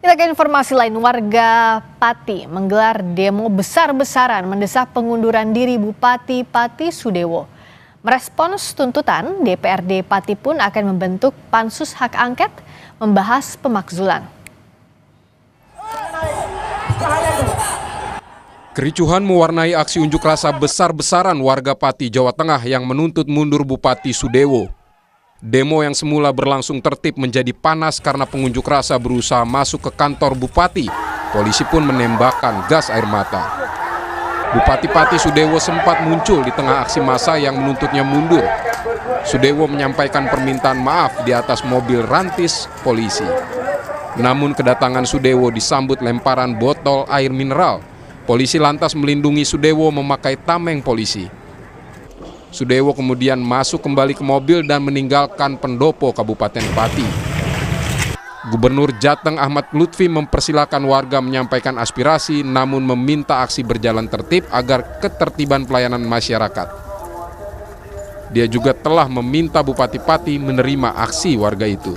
Kita ke informasi lain, warga Pati menggelar demo besar-besaran mendesak pengunduran diri Bupati Pati Sudewo. Merespons tuntutan, DPRD Pati pun akan membentuk pansus hak angket membahas pemakzulan. Kericuhan mewarnai aksi unjuk rasa besar-besaran warga Pati, Jawa Tengah yang menuntut mundur Bupati Sudewo. Demo yang semula berlangsung tertib menjadi panas karena pengunjuk rasa berusaha masuk ke kantor Bupati. Polisi pun menembakkan gas air mata. Bupati Pati Sudewo sempat muncul di tengah aksi massa yang menuntutnya mundur. Sudewo menyampaikan permintaan maaf di atas mobil rantis polisi. Namun kedatangan Sudewo disambut lemparan botol air mineral. Polisi lantas melindungi Sudewo memakai tameng polisi. Sudewo kemudian masuk kembali ke mobil dan meninggalkan pendopo Kabupaten Pati. Gubernur Jateng Ahmad Lutfi mempersilahkan warga menyampaikan aspirasi namun meminta aksi berjalan tertib agar ketertiban pelayanan masyarakat. Dia juga telah meminta Bupati Pati menerima aksi warga itu.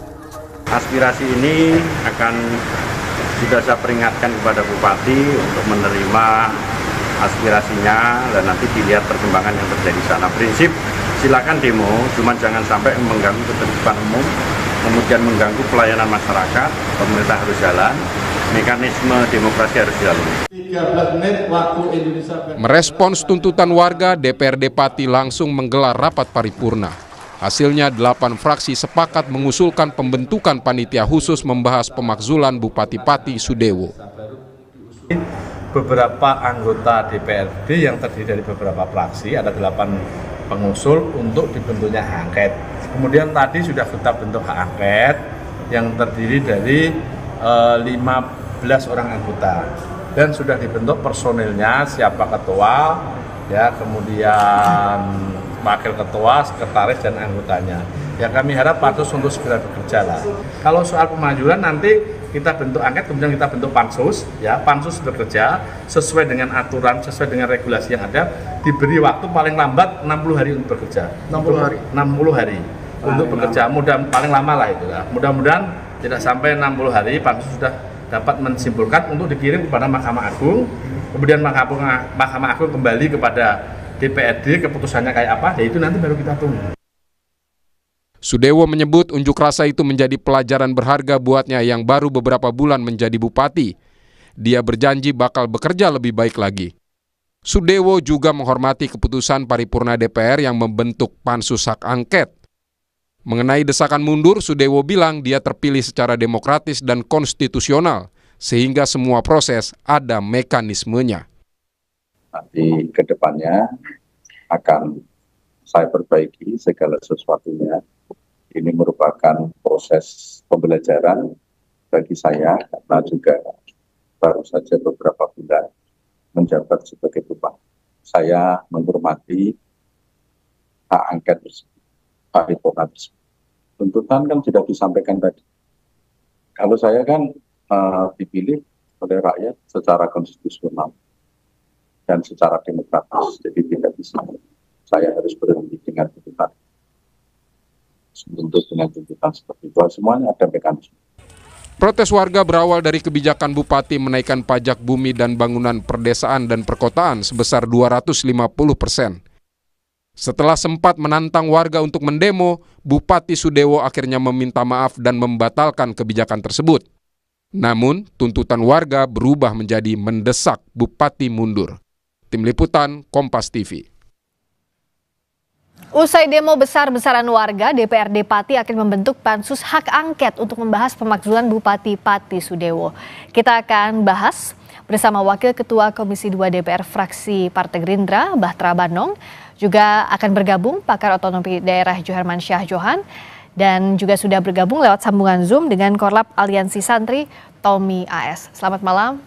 Aspirasi ini akan juga saya peringatkan kepada Bupati untuk menerima aspirasinya dan nanti dilihat perkembangan yang terjadi sana. Prinsip silakan demo, cuman jangan sampai mengganggu ketertiban umum, kemudian mengganggu pelayanan masyarakat. Pemerintah harus jalan, mekanisme demokrasi harus dilalui. 13 menit waktu Indonesia. Merespons tuntutan warga, DPRD Pati langsung menggelar rapat paripurna. Hasilnya 8 fraksi sepakat mengusulkan pembentukan panitia khusus membahas pemakzulan Bupati Pati Sudewo. Beberapa anggota DPRD yang terdiri dari beberapa fraksi, ada 8 pengusul untuk dibentuknya hak angket. Kemudian tadi sudah kita bentuk hak angket yang terdiri dari 15 orang anggota dan sudah dibentuk personilnya, siapa ketua, ya, kemudian wakil ketua, sekretaris dan anggotanya. Yang kami harap pansus untuk segera bekerja lah. Kalau soal pemajuan nanti kita bentuk angket, kemudian kita bentuk pansus, ya, pansus bekerja sesuai dengan aturan, sesuai dengan regulasi yang ada, diberi waktu paling lambat 60 hari untuk bekerja. 60 hari untuk bekerja, paling lama lah itu. Mudah-mudahan tidak sampai 60 hari pansus sudah dapat menyimpulkan untuk dikirim kepada Mahkamah Agung, kemudian Mahkamah Agung kembali kepada DPRD, keputusannya kayak apa, ya itu nanti baru kita tunggu. Sudewo menyebut unjuk rasa itu menjadi pelajaran berharga buatnya yang baru beberapa bulan menjadi bupati. Dia berjanji bakal bekerja lebih baik lagi. Sudewo juga menghormati keputusan paripurna DPR yang membentuk pansus hak angket. Mengenai desakan mundur, Sudewo bilang dia terpilih secara demokratis dan konstitusional, sehingga semua proses ada mekanismenya. Nanti ke depannya akan saya perbaiki segala sesuatunya. Ini merupakan proses pembelajaran bagi saya karena juga baru saja beberapa bulan menjabat sebagai bupati. Saya menghormati hak angket tersebut, paripurna tersebut. Tuntutan kan sudah disampaikan tadi. Kalau saya kan dipilih oleh rakyat secara konstitusional dan secara demokratis, jadi tidak bisa saya harus berhenti dengan tuntutan. Untuk dengan tuntutan seperti itu, semuanya ada mekanisme. Protes warga berawal dari kebijakan Bupati menaikkan pajak bumi dan bangunan perdesaan dan perkotaan sebesar 250%. Setelah sempat menantang warga untuk mendemo, Bupati Sudewo akhirnya meminta maaf dan membatalkan kebijakan tersebut. Namun, tuntutan warga berubah menjadi mendesak Bupati mundur. Tim Liputan, Kompas TV. Usai demo besar-besaran warga, DPRD Pati akan membentuk pansus hak angket untuk membahas pemakzulan Bupati Pati Sudewo. Kita akan bahas bersama Wakil Ketua Komisi 2 DPR fraksi Partai Gerindra, Bahtra Banong. Juga akan bergabung pakar otonomi daerah Joharman Syah Johan. Dan juga sudah bergabung lewat sambungan Zoom dengan Korlap Aliansi Santri, Tommy AS. Selamat malam,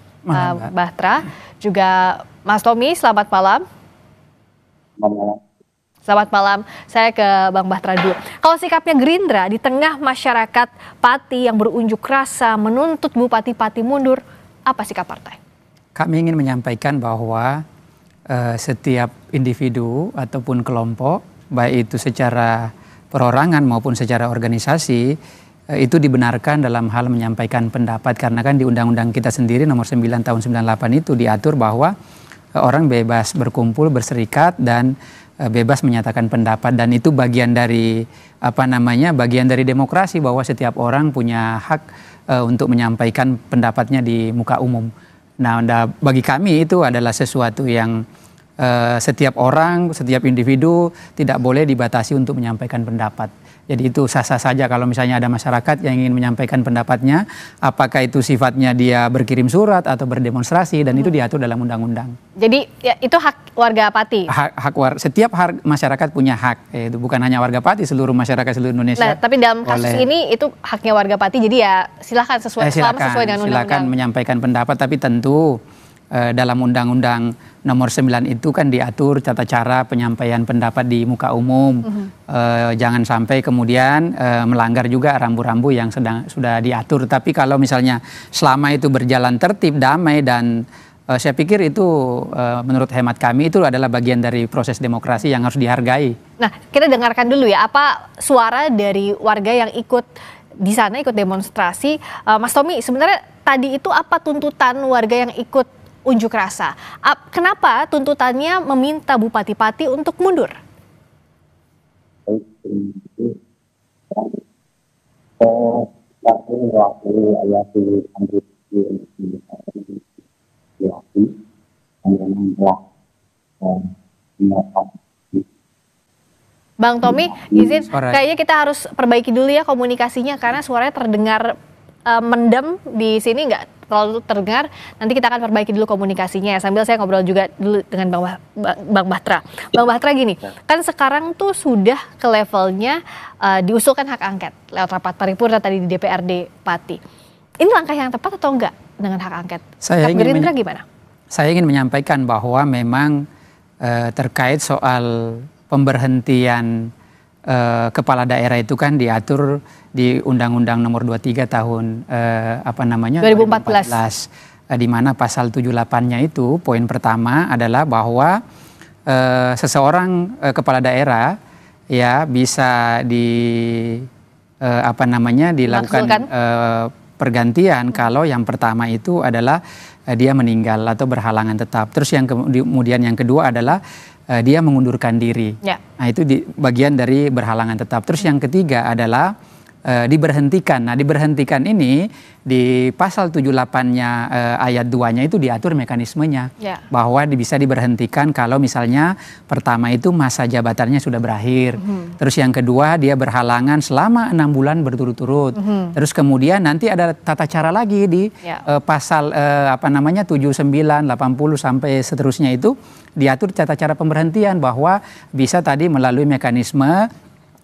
Bahtra. Juga Mas Tommy, selamat malam. Selamat malam, saya ke Bang Bahtra dulu. Kalau sikapnya Gerindra di tengah masyarakat Pati yang berunjuk rasa menuntut Bupati Pati mundur, apa sikap partai? Kami ingin menyampaikan bahwa setiap individu ataupun kelompok, baik itu secara perorangan maupun secara organisasi, itu dibenarkan dalam hal menyampaikan pendapat, karena kan di undang-undang kita sendiri nomor 9 tahun 98 itu diatur bahwa orang bebas berkumpul, berserikat, dan bebas menyatakan pendapat, dan itu bagian dari bagian dari demokrasi, bahwa setiap orang punya hak untuk menyampaikan pendapatnya di muka umum. Nah, bagi kami itu adalah sesuatu yang setiap orang, setiap individu tidak boleh dibatasi untuk menyampaikan pendapat. Jadi itu sah-sah saja kalau misalnya ada masyarakat yang ingin menyampaikan pendapatnya, apakah itu sifatnya dia berkirim surat atau berdemonstrasi, dan itu diatur dalam undang-undang. Jadi ya, itu hak warga Pati? Setiap masyarakat punya hak, itu bukan hanya warga Pati, seluruh masyarakat seluruh Indonesia. Nah, tapi dalam kasus ini itu haknya warga Pati, jadi ya silakan sesuai dengan undang-undang. Silakan menyampaikan pendapat, tapi tentu dalam undang-undang nomor 9 itu kan diatur tata cara penyampaian pendapat di muka umum. Jangan sampai kemudian melanggar juga rambu-rambu yang sudah diatur. Tapi kalau misalnya selama itu berjalan tertib, damai, dan saya pikir itu menurut hemat kami itu adalah bagian dari proses demokrasi yang harus dihargai. Nah, kita dengarkan dulu ya apa suara dari warga yang ikut di sana, ikut demonstrasi. Mas Tommy, sebenarnya tadi itu apa tuntutan warga yang ikut unjuk rasa? Kenapa tuntutannya meminta Bupati Pati untuk mundur? Bang Tommy, izin, kayaknya kita harus perbaiki dulu ya komunikasinya, karena suaranya terdengar mendem di sini, nggak terlalu terdengar. Nanti kita akan perbaiki dulu komunikasinya ya, sambil saya ngobrol juga dulu dengan Bang Bahtra. Bang Bahtra, gini, kan sekarang tuh sudah ke levelnya diusulkan hak angket lewat rapat paripurna tadi di DPRD Pati. Ini langkah yang tepat atau enggak dengan hak angket? Gerindra gimana? Saya ingin menyampaikan bahwa memang terkait soal pemberhentian kepala daerah itu kan diatur di Undang-Undang Nomor 23 tahun 2014, di mana pasal 78-nya itu poin pertama adalah bahwa seseorang kepala daerah ya bisa dilakukan pergantian kalau yang pertama itu adalah dia meninggal atau berhalangan tetap. Terus kemudian yang kedua adalah dia mengundurkan diri. Ya. Nah, itu bagian dari berhalangan tetap. Terus yang ketiga adalah diberhentikan. Nah, diberhentikan ini di pasal 78-nya ayat 2-nya itu diatur mekanismenya. Ya. Bahwa bisa diberhentikan kalau misalnya pertama itu masa jabatannya sudah berakhir. Terus yang kedua dia berhalangan selama 6 bulan berturut-turut. Terus kemudian nanti ada tata cara lagi di pasal 79, 80 sampai seterusnya itu diatur tata cara pemberhentian, bahwa bisa tadi melalui mekanisme.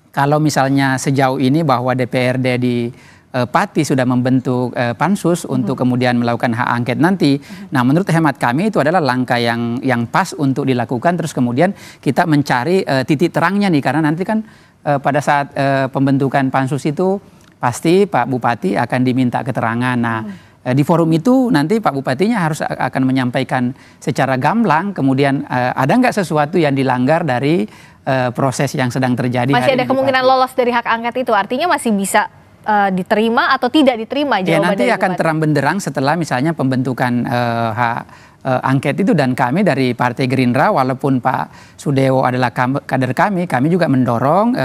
Kalau misalnya sejauh ini bahwa DPRD di Pati sudah membentuk pansus untuk kemudian melakukan hak angket nanti. Nah, menurut hemat kami itu adalah langkah yang pas untuk dilakukan. Terus kemudian kita mencari titik terangnya nih, karena nanti kan pada saat pembentukan pansus itu pasti Pak Bupati akan diminta keterangan. Nah, di forum itu nanti Pak Bupatinya akan menyampaikan secara gamblang kemudian ada nggak sesuatu yang dilanggar dari proses yang sedang terjadi. Masih ada kemungkinan lolos dari hak angket itu, artinya masih bisa diterima atau tidak diterima jawaban nanti akan terang benderang setelah misalnya pembentukan hak angket itu. Dan kami dari Partai Gerindra, walaupun Pak Sudewo adalah kader kami juga mendorong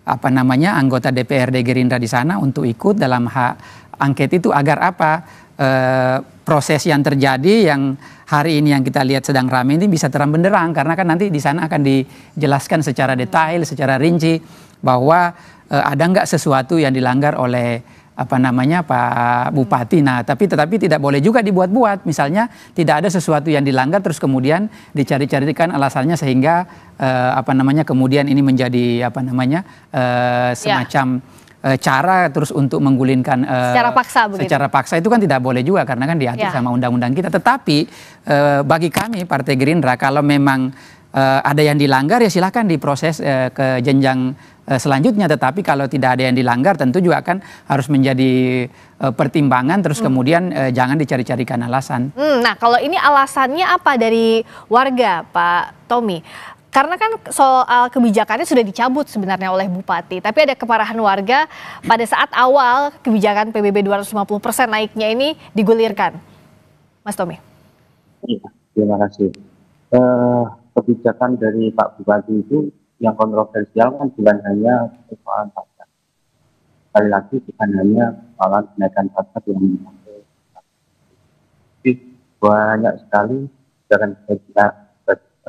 anggota DPRD Gerindra di sana untuk ikut dalam hak angket itu, agar proses yang terjadi yang hari ini yang kita lihat sedang ramai ini bisa terang benderang, karena kan nanti di sana akan dijelaskan secara detail, secara rinci bahwa ada nggak sesuatu yang dilanggar oleh Pak Bupati. Nah, tetapi tidak boleh juga dibuat-buat. Misalnya tidak ada sesuatu yang dilanggar terus kemudian dicari-carikan alasannya sehingga kemudian ini menjadi semacam cara terus untuk menggulingkan secara paksa begitu. Secara paksa itu kan tidak boleh juga, karena kan diatur sama undang-undang kita. Tetapi bagi kami Partai Gerindra, kalau memang ada yang dilanggar ya silahkan diproses ke jenjang selanjutnya. Tetapi kalau tidak ada yang dilanggar tentu juga akan harus menjadi pertimbangan. Terus kemudian jangan dicari-carikan alasan. Nah, kalau ini alasannya apa dari warga, Pak Tommy? Karena kan soal kebijakannya sudah dicabut sebenarnya oleh Bupati, tapi ada kemarahan warga pada saat awal kebijakan PBB 250% naiknya ini digulirkan. Mas Tommy. Iya, terima kasih. Kebijakan dari Pak Bupati itu yang kontroversial kan bukan hanya persoalan pajak. Sekali lagi bukan hanya persoalan kenaikan pajak yang menyangkut, tapi banyak sekali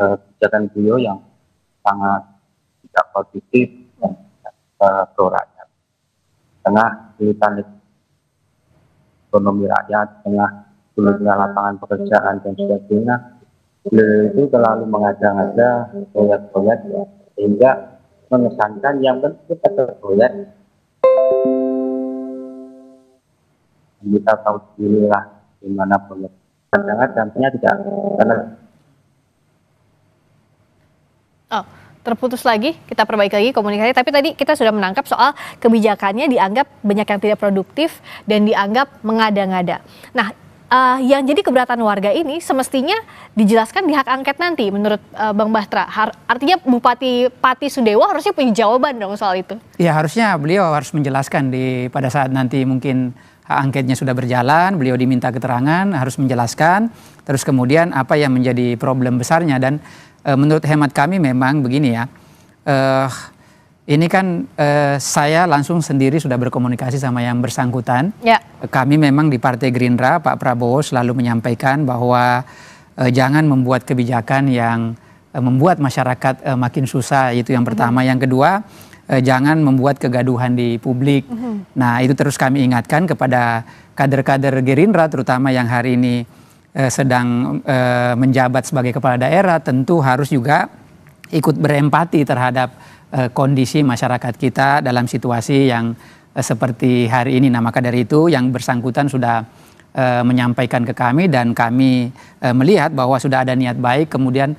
kebijakan beliau yang sangat tidak positif dan pro rakyat. Tengah kesulitan ekonomi rakyat, tengah sulitnya lapangan pekerjaan dan sebagainya, beliau itu terlalu mengada-ngada proyek-proyek sehingga mengesankan yang penting kita proyek. Kita tahu sendiri lah gimana proyek. Kadang-kadang dampaknya tidak karena terputus lagi, kita perbaiki lagi komunikasi. Tapi tadi kita sudah menangkap soal kebijakannya dianggap banyak yang tidak produktif dan dianggap mengada-ngada. Nah, yang jadi keberatan warga ini semestinya dijelaskan di hak angket nanti menurut Bang Bahtra. Artinya Bupati Pati Sudewo harusnya punya jawaban dong soal itu. Ya, harusnya beliau harus menjelaskan pada saat nanti mungkin hak angketnya sudah berjalan, beliau diminta keterangan, harus menjelaskan. Terus kemudian apa yang menjadi problem besarnya, dan menurut hemat kami memang begini ya. Ini kan saya langsung sendiri sudah berkomunikasi sama yang bersangkutan. Ya. Kami memang di Partai Gerindra, Pak Prabowo selalu menyampaikan bahwa jangan membuat kebijakan yang membuat masyarakat makin susah, itu yang pertama. Yang kedua, jangan membuat kegaduhan di publik. Nah, itu terus kami ingatkan kepada kader-kader Gerindra, terutama yang hari ini sedang menjabat sebagai kepala daerah, tentu harus juga ikut berempati terhadap kondisi masyarakat kita dalam situasi yang seperti hari ini. Nah, maka dari itu yang bersangkutan sudah menyampaikan ke kami, dan kami melihat bahwa sudah ada niat baik. Kemudian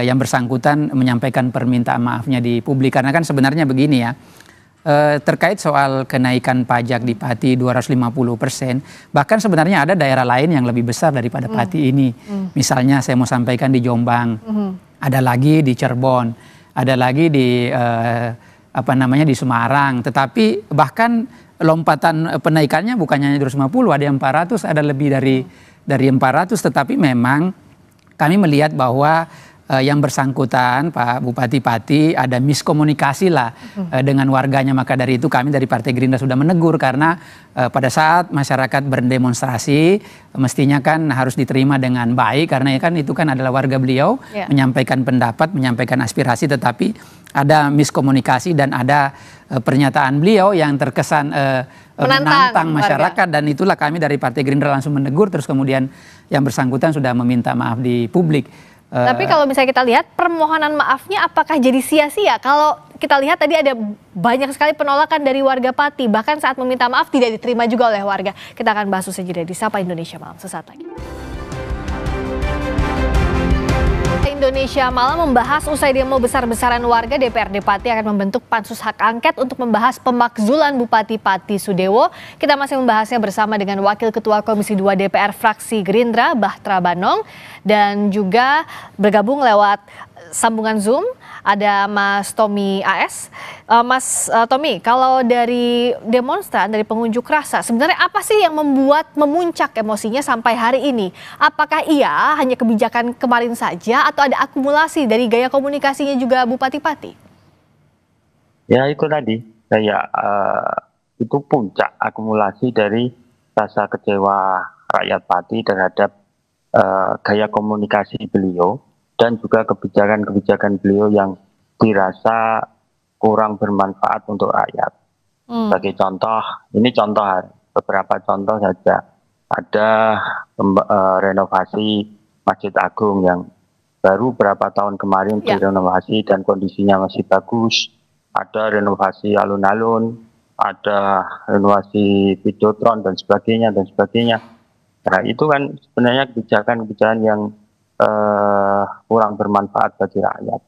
yang bersangkutan menyampaikan permintaan maafnya di publik. Karena kan sebenarnya begini ya, terkait soal kenaikan pajak di Pati 250%, bahkan sebenarnya ada daerah lain yang lebih besar daripada Pati ini. Misalnya saya mau sampaikan di Jombang, ada lagi di Cirebon, ada lagi di di Semarang. Tetapi bahkan lompatan penaikannya bukannya hanya 250, ada yang 400, ada lebih dari 400. Tetapi memang kami melihat bahwa yang bersangkutan Pak Bupati Pati ada miskomunikasi lah dengan warganya. Maka dari itu kami dari Partai Gerindra sudah menegur, karena pada saat masyarakat berdemonstrasi mestinya kan harus diterima dengan baik, karena kan itu kan adalah warga beliau, menyampaikan pendapat, menyampaikan aspirasi, tetapi ada miskomunikasi dan ada pernyataan beliau yang terkesan menantang masyarakat, dan itulah kami dari Partai Gerindra langsung menegur. Terus kemudian yang bersangkutan sudah meminta maaf di publik. Tapi kalau misalnya kita lihat permohonan maafnya apakah jadi sia-sia? Kalau kita lihat tadi ada banyak sekali penolakan dari warga Pati, bahkan saat meminta maaf tidak diterima juga oleh warga. Kita akan bahas usai jeda di Sapa Indonesia Malam sesaat lagi. Indonesia Malam membahas usai demo besar-besaran warga, DPRD Pati akan membentuk pansus hak angket untuk membahas pemakzulan Bupati Pati Sudewo. Kita masih membahasnya bersama dengan Wakil Ketua Komisi 2 DPR fraksi Gerindra, Bahtra Banong, dan juga bergabung lewat sambungan Zoom ada Mas Tommy AS. Mas Tommy, kalau dari demonstran, dari pengunjuk rasa, sebenarnya apa sih yang membuat memuncak emosinya sampai hari ini? Apakah ia hanya kebijakan kemarin saja atau ada akumulasi dari gaya komunikasinya juga Bupati Pati? Ya itu tadi, itu puncak akumulasi dari rasa kecewa rakyat Pati terhadap gaya komunikasi beliau, dan juga kebijakan-kebijakan beliau yang dirasa kurang bermanfaat untuk rakyat. Sebagai contoh, ini beberapa contoh saja. Ada renovasi Masjid Agung yang baru berapa tahun kemarin direnovasi dan kondisinya masih bagus. Ada renovasi alun-alun, ada renovasi Videotron dan sebagainya dan sebagainya. Nah itu kan sebenarnya kebijakan-kebijakan yang kurang bermanfaat bagi rakyat.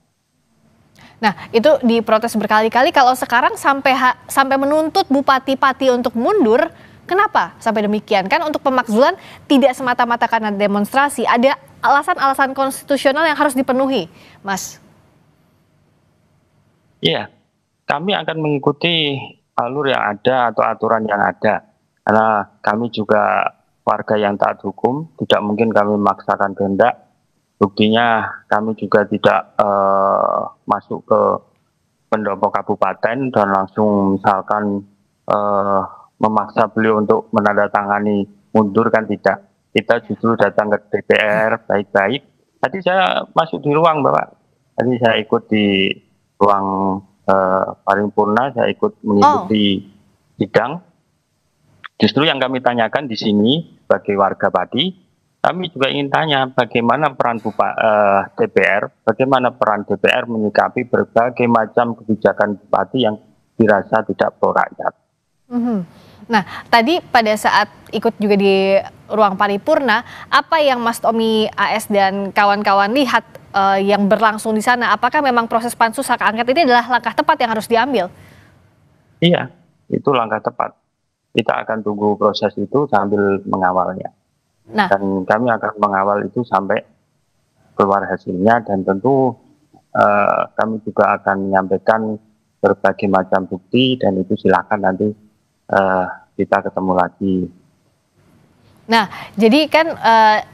Nah itu diprotes berkali-kali. Kalau sekarang sampai menuntut Bupati Pati untuk mundur, kenapa sampai demikian? Kan untuk pemakzulan tidak semata-mata karena demonstrasi, ada alasan-alasan konstitusional yang harus dipenuhi, Mas. Iya, kami akan mengikuti alur yang ada atau aturan yang ada. Karena kami juga warga yang taat hukum, tidak mungkin kami memaksakan kehendak. Buktinya kami juga tidak masuk ke pendopo kabupaten dan langsung misalkan memaksa beliau untuk menandatangani mundur, kan tidak. Kita justru datang ke DPR baik-baik. Tadi saya masuk di ruang, Bapak. Tadi saya ikut di ruang paripurna, saya ikut mengikuti sidang. Justru yang kami tanyakan di sini sebagai warga Pati, kami juga ingin tanya bagaimana peran DPR, bagaimana peran DPR menyikapi berbagai macam kebijakan Bupati yang dirasa tidak pro rakyat. Nah, tadi pada saat ikut juga di ruang paripurna, apa yang Mas Tommy AS dan kawan-kawan lihat yang berlangsung di sana? Apakah memang proses pansus hak angket ini adalah langkah tepat yang harus diambil? Iya, itu langkah tepat. Kita akan tunggu proses itu sambil mengawalnya. Nah, dan kami akan mengawal itu sampai keluar hasilnya, dan tentu kami juga akan menyampaikan berbagai macam bukti, dan itu silakan nanti kita ketemu lagi. Nah, jadi kan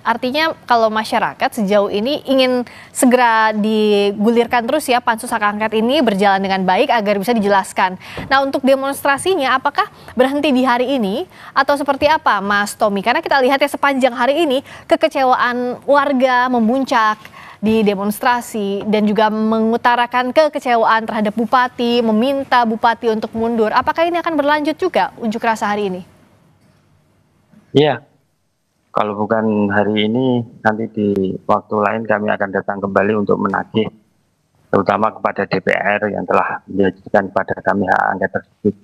artinya kalau masyarakat sejauh ini ingin segera digulirkan terus ya pansus hak angket ini berjalan dengan baik agar bisa dijelaskan. Nah, untuk demonstrasinya apakah berhenti di hari ini atau seperti apa, Mas Tommy? Karena kita lihat ya sepanjang hari ini kekecewaan warga memuncak di demonstrasi dan juga mengutarakan kekecewaan terhadap Bupati, meminta Bupati untuk mundur. Apakah ini akan berlanjut juga unjuk rasa hari ini? Iya. Kalau bukan hari ini, nanti di waktu lain kami akan datang kembali untuk menagih, terutama kepada DPR yang telah menjanjikan kepada kami hak angket tersebut.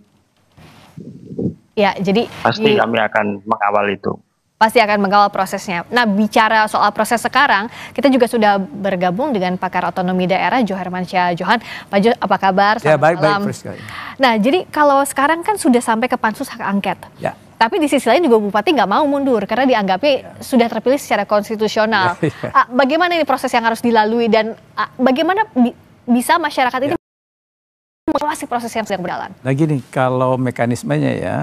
Ya, jadi pasti kami akan mengawal itu. Pasti akan mengawal prosesnya. Nah, bicara soal proses sekarang, kita juga sudah bergabung dengan pakar otonomi daerah Jo Hermansyah Johan. Pak Jo, apa kabar? Ya, baik, malam. Nah, jadi kalau sekarang kan sudah sampai ke pansus hak angket. Ya. Tapi di sisi lain juga Bupati nggak mau mundur karena dianggapnya sudah terpilih secara konstitusional. Bagaimana ini proses yang harus dilalui dan bagaimana bisa masyarakat ini mengawasi proses yang sedang berjalan? Nah gini, kalau mekanismenya ya,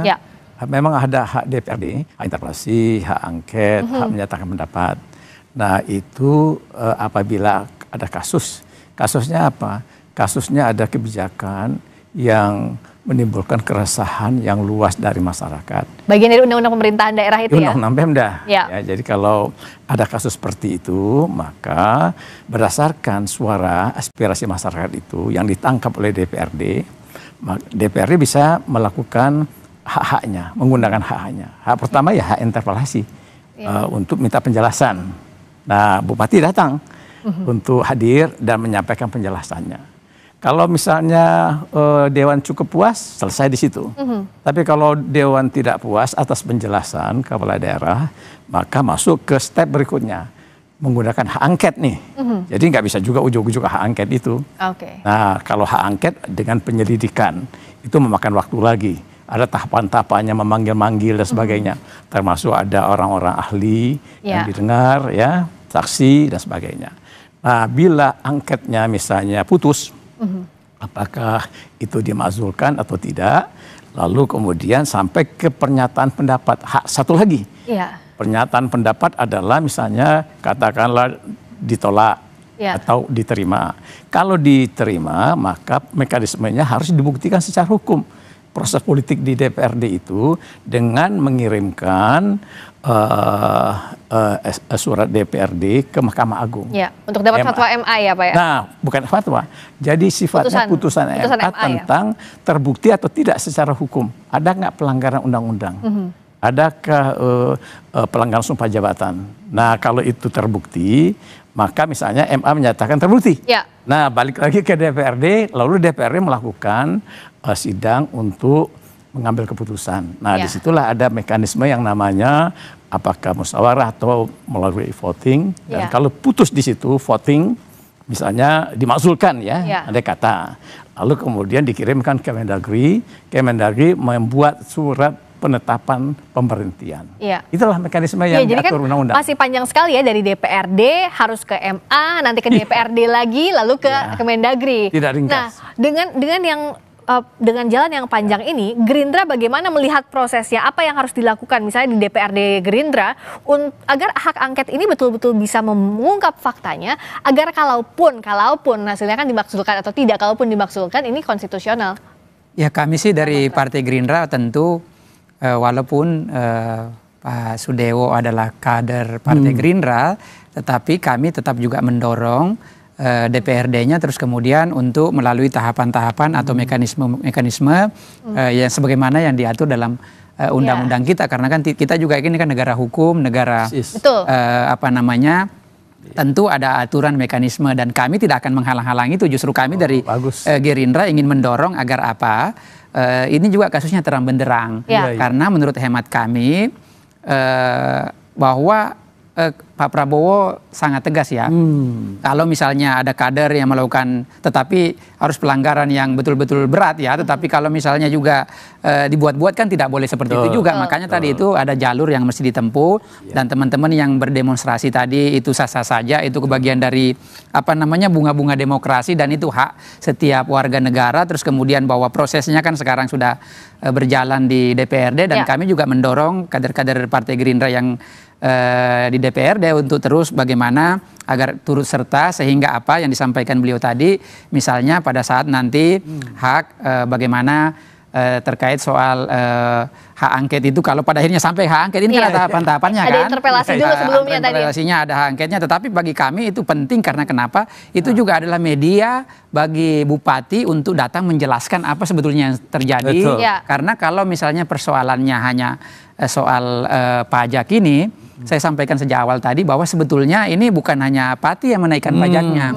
memang ada hak DPRD, hak interpelasi, hak angket, hak menyatakan pendapat. Nah itu apabila ada kasusnya apa? Kasusnya ada kebijakan yang menimbulkan keresahan yang luas dari masyarakat. Bagian dari undang-undang pemerintahan daerah itu ya? Undang-undang Pemda. Ya, jadi kalau ada kasus seperti itu, maka berdasarkan suara aspirasi masyarakat itu yang ditangkap oleh DPRD bisa melakukan hak-haknya, menggunakan hak-haknya. Hak pertama ya hak interpelasi untuk minta penjelasan. Nah, Bupati datang untuk hadir dan menyampaikan penjelasannya. Kalau misalnya Dewan cukup puas, selesai di situ. Tapi kalau Dewan tidak puas atas penjelasan kepala daerah, maka masuk ke step berikutnya, menggunakan hak angket nih. Jadi nggak bisa juga ujuk-ujuk hak angket itu. Nah, kalau hak angket dengan penyelidikan, itu memakan waktu lagi. Ada tahapan-tahapannya, memanggil-manggil dan sebagainya. Termasuk ada orang-orang ahli yang didengar, ya, saksi dan sebagainya. Nah, bila angketnya misalnya putus, apakah itu dimakzulkan atau tidak, lalu kemudian sampai ke pernyataan pendapat. Hak satu lagi, pernyataan pendapat adalah misalnya katakanlah ditolak atau diterima. Kalau diterima, maka mekanismenya harus dibuktikan secara hukum. Proses politik di DPRD itu dengan mengirimkan surat DPRD ke Mahkamah Agung. Ya, untuk dapat fatwa MA ya Pak ya? Nah, bukan fatwa. Jadi sifatnya putusan MA tentang terbukti atau tidak secara hukum. Ada nggak pelanggaran undang-undang? Adakah pelanggaran sumpah jabatan? Nah, kalau itu terbukti, maka misalnya MA menyatakan terbukti. Nah, balik lagi ke DPRD, lalu DPRD melakukan sidang untuk mengambil keputusan. Nah, disitulah ada mekanisme yang namanya apakah musyawarah atau melalui voting. Dan kalau putus di situ voting, misalnya dimakzulkan ya, ada kata. Lalu kemudian dikirimkan ke Kemendagri, Kemendagri membuat surat penetapan pemberhentian. Iya. Itulah mekanisme yang jadi diatur kan undang-undang. masih panjang sekali ya, dari DPRD harus ke MA, nanti ke DPRD lagi, lalu ke Kemendagri. Tidak ringkas. Nah, dengan jalan yang panjang ini, Gerindra bagaimana melihat prosesnya? Apa yang harus dilakukan misalnya di DPRD Gerindra agar hak angket ini betul-betul bisa mengungkap faktanya, agar kalaupun hasilnya kan dimaksudkan atau tidak, kalaupun dimaksudkan ini konstitusional. Ya, kami sih dari Partai Gerindra tentu walaupun Pak Sudewo adalah kader Partai Gerindra, tetapi kami tetap juga mendorong DPRD-nya terus kemudian untuk melalui tahapan-tahapan atau mekanisme yang sebagaimana yang diatur dalam undang-undang kita, karena kan kita juga ini kan negara hukum, negara tentu ada aturan mekanisme, dan kami tidak akan menghalang-halangi itu. Justru kami dari Gerindra ingin mendorong agar ini juga kasusnya terang benderang, karena menurut hemat kami bahwa Pak Prabowo sangat tegas ya. Kalau misalnya ada kader yang melakukan, tetapi harus pelanggaran yang betul-betul berat ya. Tetapi kalau misalnya juga dibuat-buat kan tidak boleh seperti itu juga. Makanya tadi itu ada jalur yang mesti ditempuh. Dan teman-teman yang berdemonstrasi tadi itu sah-sah saja. Itu kebagian dari bunga-bunga demokrasi, dan itu hak setiap warga negara. Terus kemudian bahwa prosesnya kan sekarang sudah berjalan di DPRD, dan kami juga mendorong kader-kader Partai Gerindra yang di DPRD untuk terus bagaimana agar turut serta, sehingga apa yang disampaikan beliau tadi, misalnya pada saat nanti hak bagaimana terkait soal hak angket itu, kalau pada akhirnya sampai hak angket ini kan ada tahapan-tahapannya kan. Ada interpelasi dulu sebelumnya tadi. Interpelasinya ada hak angketnya, tetapi bagi kami itu penting karena kenapa? Itu juga adalah media bagi bupati untuk datang menjelaskan apa sebetulnya yang terjadi. Karena kalau misalnya persoalannya hanya soal pajak ini, saya sampaikan sejak awal tadi bahwa sebetulnya ini bukan hanya Pati yang menaikkan pajaknya.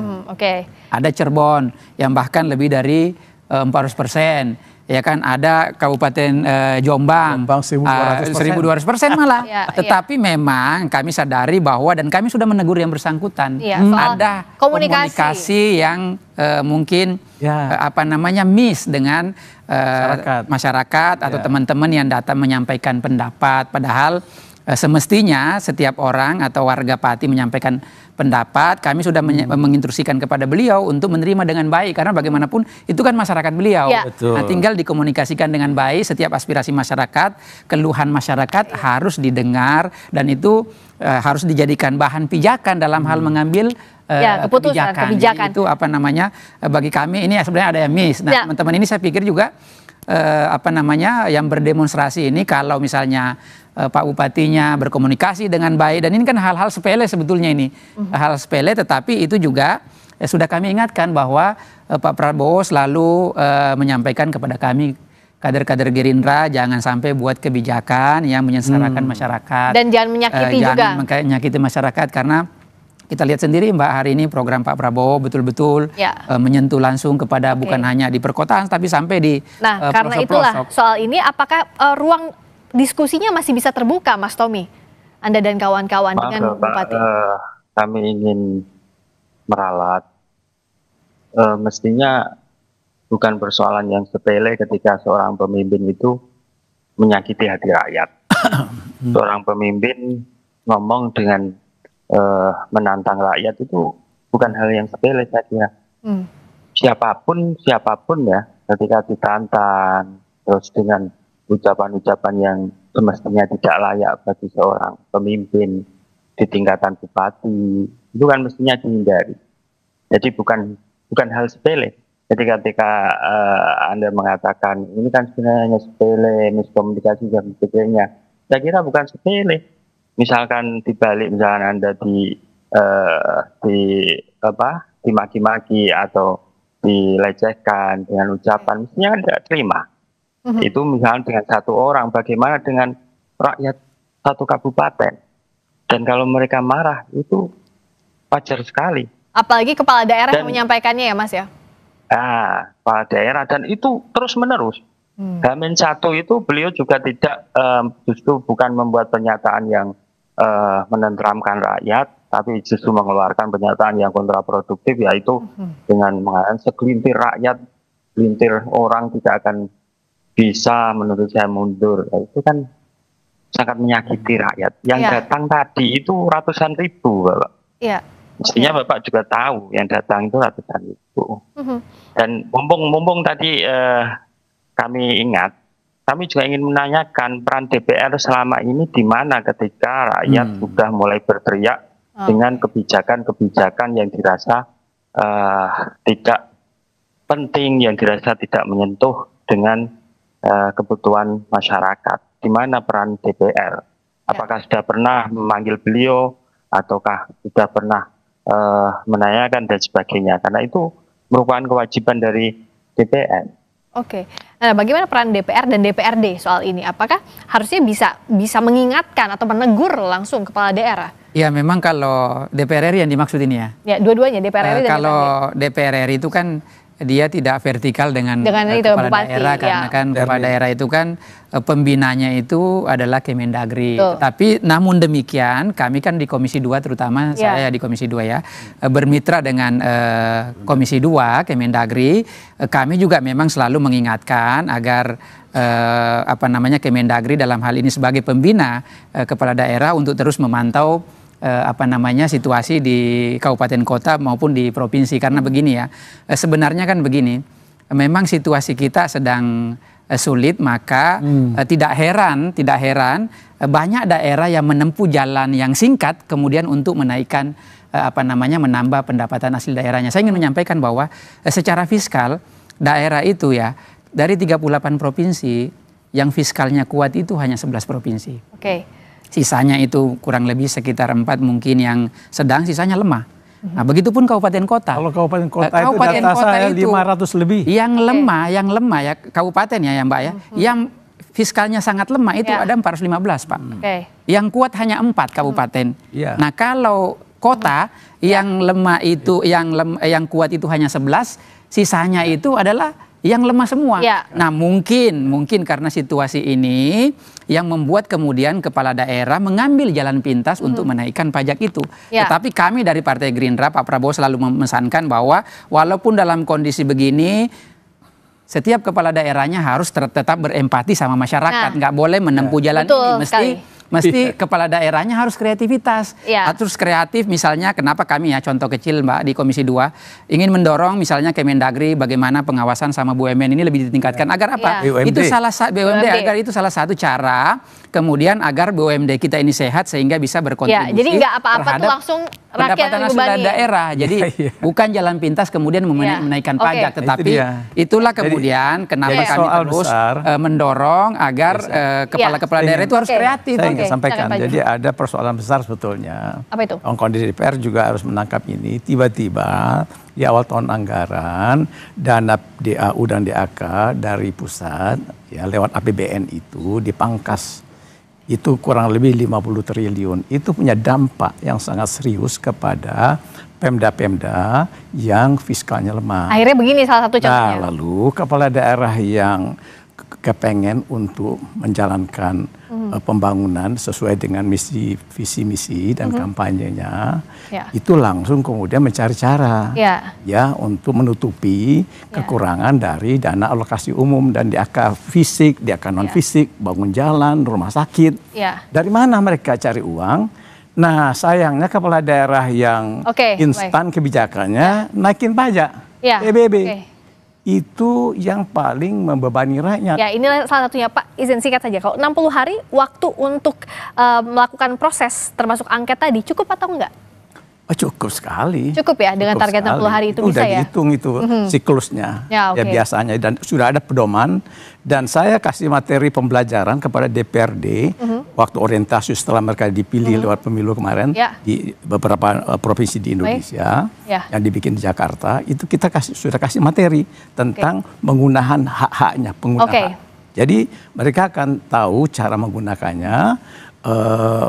Ada Cirebon yang bahkan lebih dari 400%. Ya kan, ada Kabupaten Jombang 1.200% malah. Tetapi memang kami sadari bahwa, dan kami sudah menegur yang bersangkutan, ada komunikasi yang mungkin miss dengan masyarakat atau teman-teman yang datang menyampaikan pendapat, padahal semestinya setiap orang atau warga Pati menyampaikan pendapat, kami sudah menginstruksikan kepada beliau untuk menerima dengan baik, karena bagaimanapun itu kan masyarakat beliau. Nah, tinggal dikomunikasikan dengan baik, setiap aspirasi masyarakat, keluhan masyarakat harus didengar, dan itu harus dijadikan bahan pijakan dalam hal mengambil kebijakan. Itu bagi kami ini sebenarnya ada yang miss. Nah, teman-teman ini saya pikir juga yang berdemonstrasi ini, kalau misalnya Pak Bupatinya berkomunikasi dengan baik, dan ini kan hal-hal sepele sebetulnya ini, hal sepele, tetapi itu juga sudah kami ingatkan bahwa Pak Prabowo selalu menyampaikan kepada kami kader-kader Gerindra, jangan sampai buat kebijakan yang menyengsarakan masyarakat, dan jangan menyakiti masyarakat, karena kita lihat sendiri Mbak, hari ini program Pak Prabowo betul-betul menyentuh langsung kepada bukan hanya di perkotaan, tapi sampai di karena itulah soal ini, apakah ruang diskusinya masih bisa terbuka, Mas Tommy, Anda dan kawan-kawan dengan Bupati? Kami ingin meralat, mestinya bukan persoalan yang sepele ketika seorang pemimpin itu menyakiti hati rakyat. Seorang pemimpin ngomong dengan menantang rakyat itu bukan hal yang sepele, saya kira. Siapapun ya, ketika ditantang terus dengan ucapan-ucapan yang semestinya tidak layak bagi seorang pemimpin di tingkatan bupati, itu kan mestinya dihindari. Jadi bukan hal sepele. Jadi ketika Anda mengatakan ini kan sebenarnya hanya sepele, miskomunikasi dan sebagainya, saya kira bukan sepele. Misalkan dibalik, misalkan Anda dimaki-maki atau dilecehkan dengan ucapan, mestinya kan tidak terima. Itu misalnya dengan satu orang, bagaimana dengan rakyat satu kabupaten? Dan kalau mereka marah, itu wajar sekali. Apalagi kepala daerah yang menyampaikannya ya, Mas ya? Kepala daerah, dan itu terus menerus. H-1 itu beliau juga tidak, justru bukan membuat pernyataan yang menenteramkan rakyat, tapi justru mengeluarkan pernyataan yang kontraproduktif, yaitu dengan mengatakan segelintir rakyat, segelintir orang tidak akan bisa menurut saya mundur. Itu kan sangat menyakiti rakyat. Yang datang tadi itu ratusan ribu, Bapak. Iya. Mestinya Bapak juga tahu yang datang itu ratusan ribu. Dan mumpung tadi kami ingat, kami juga ingin menanyakan peran DPR selama ini di mana ketika rakyat sudah mulai berteriak dengan kebijakan-kebijakan yang dirasa tidak penting, yang dirasa tidak menyentuh dengan kebutuhan masyarakat. Di mana peran DPR? Apakah sudah pernah memanggil beliau, ataukah sudah pernah menanyakan dan sebagainya? Karena itu merupakan kewajiban dari DPR. Oke, nah bagaimana peran DPR dan DPRD soal ini? Apakah harusnya bisa mengingatkan atau menegur langsung kepala daerah? Ya memang kalau DPR RI yang dimaksud ini ya. Ya dua-duanya DPR RI dan kalau DPR RI itu kan dia tidak vertikal dengan kepala bupati, daerah karena kan kepala daerah itu kan pembinanya itu adalah Kemendagri. Tapi namun demikian kami kan di Komisi 2 terutama saya di Komisi 2 ya bermitra dengan Komisi 2 Kemendagri. Kami juga memang selalu mengingatkan agar Kemendagri dalam hal ini sebagai pembina kepala daerah untuk terus memantau situasi di kabupaten kota maupun di provinsi. Karena begini ya, sebenarnya kan begini, memang situasi kita sedang sulit, maka tidak heran banyak daerah yang menempuh jalan yang singkat kemudian untuk menaikkan menambah pendapatan hasil daerahnya. Saya ingin menyampaikan bahwa secara fiskal daerah itu ya dari 38 provinsi yang fiskalnya kuat itu hanya 11 provinsi. Sisanya itu kurang lebih sekitar 4 mungkin yang sedang, sisanya lemah. Nah, begitupun kabupaten kota. Kalau kabupaten kota itu data saya 500 lebih. Yang lemah ya kabupaten ya Mbak ya. Yang fiskalnya sangat lemah itu ada 415 Pak. Yang kuat hanya 4 kabupaten. Nah, kalau kota yang lemah itu yang kuat itu hanya 11, sisanya itu adalah yang lemah semua. Nah mungkin karena situasi ini yang membuat kemudian kepala daerah mengambil jalan pintas untuk menaikkan pajak itu. Tetapi kami dari Partai Gerindra, Pak Prabowo selalu memesankan bahwa walaupun dalam kondisi begini, setiap kepala daerahnya harus tetap berempati sama masyarakat. Nggak boleh menempuh jalan ini. Mesti kepala daerahnya harus kreativitas. Terus kreatif misalnya, kenapa kami ya contoh kecil Mbak di Komisi 2 ingin mendorong misalnya Kemendagri bagaimana pengawasan sama BUMN ini lebih ditingkatkan agar apa? Itu salah satu BUMD agar itu salah satu cara kemudian agar BUMD kita ini sehat sehingga bisa berkontribusi. Jadi nggak apa-apa tuh langsung pendapatan hasil daerah. Jadi bukan jalan pintas kemudian menaikkan pajak, tetapi itulah kemudian kenapa kami terus mendorong agar kepala-kepala daerah itu harus kreatif. Saya sampaikan, jadi ada persoalan besar sebetulnya. Apa itu? Kondisi DPR juga harus menangkap ini. Tiba-tiba di awal tahun anggaran dana DAU dan DAK dari pusat ya lewat APBN itu dipangkas. Itu kurang lebih 50 triliun. Itu punya dampak yang sangat serius kepada pemda-pemda yang fiskalnya lemah. Akhirnya begini salah satu contohnya. Nah, lalu kepala daerah yang kepengen untuk menjalankan pembangunan sesuai dengan visi misi dan kampanyenya, itu langsung kemudian mencari cara ya untuk menutupi kekurangan dari dana alokasi umum dan DAK fisik, DAK non fisik, bangun jalan, rumah sakit. Dari mana mereka cari uang? Nah, sayangnya kepala daerah yang instan kebijakannya naikin pajak, PBB. Itu yang paling membebani rakyat. Ya, inilah salah satunya Pak, izin singkat saja. Kalau 60 hari waktu untuk melakukan proses termasuk angket tadi cukup atau enggak? Cukup sekali. Cukup ya dengan target 60 hari itu bisa ya? Udah dihitung itu siklusnya ya biasanya dan sudah ada pedoman dan saya kasih materi pembelajaran kepada DPRD waktu orientasi setelah mereka dipilih lewat pemilu kemarin di beberapa provinsi di Indonesia yang dibikin di Jakarta itu kita sudah kasih materi tentang penggunaan hak-haknya pengguna hak. Jadi mereka akan tahu cara menggunakannya,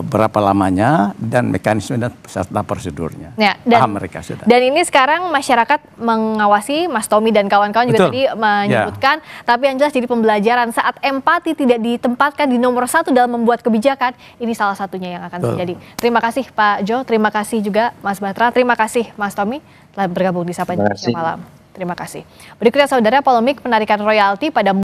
berapa lamanya dan mekanisme dan serta prosedurnya. Paham mereka sudah. Dan ini sekarang masyarakat mengawasi, Mas Tommy dan kawan-kawan juga tadi menyebutkan, tapi yang jelas jadi pembelajaran saat empati tidak ditempatkan di nomor 1 dalam membuat kebijakan, ini salah satunya yang akan terjadi. Terima kasih Pak Jo, terima kasih juga Mas Batra, terima kasih Mas Tommy telah bergabung di Sapa Indonesia Malam. Terima kasih. Berikutnya saudara, polemik penarikan royalti pada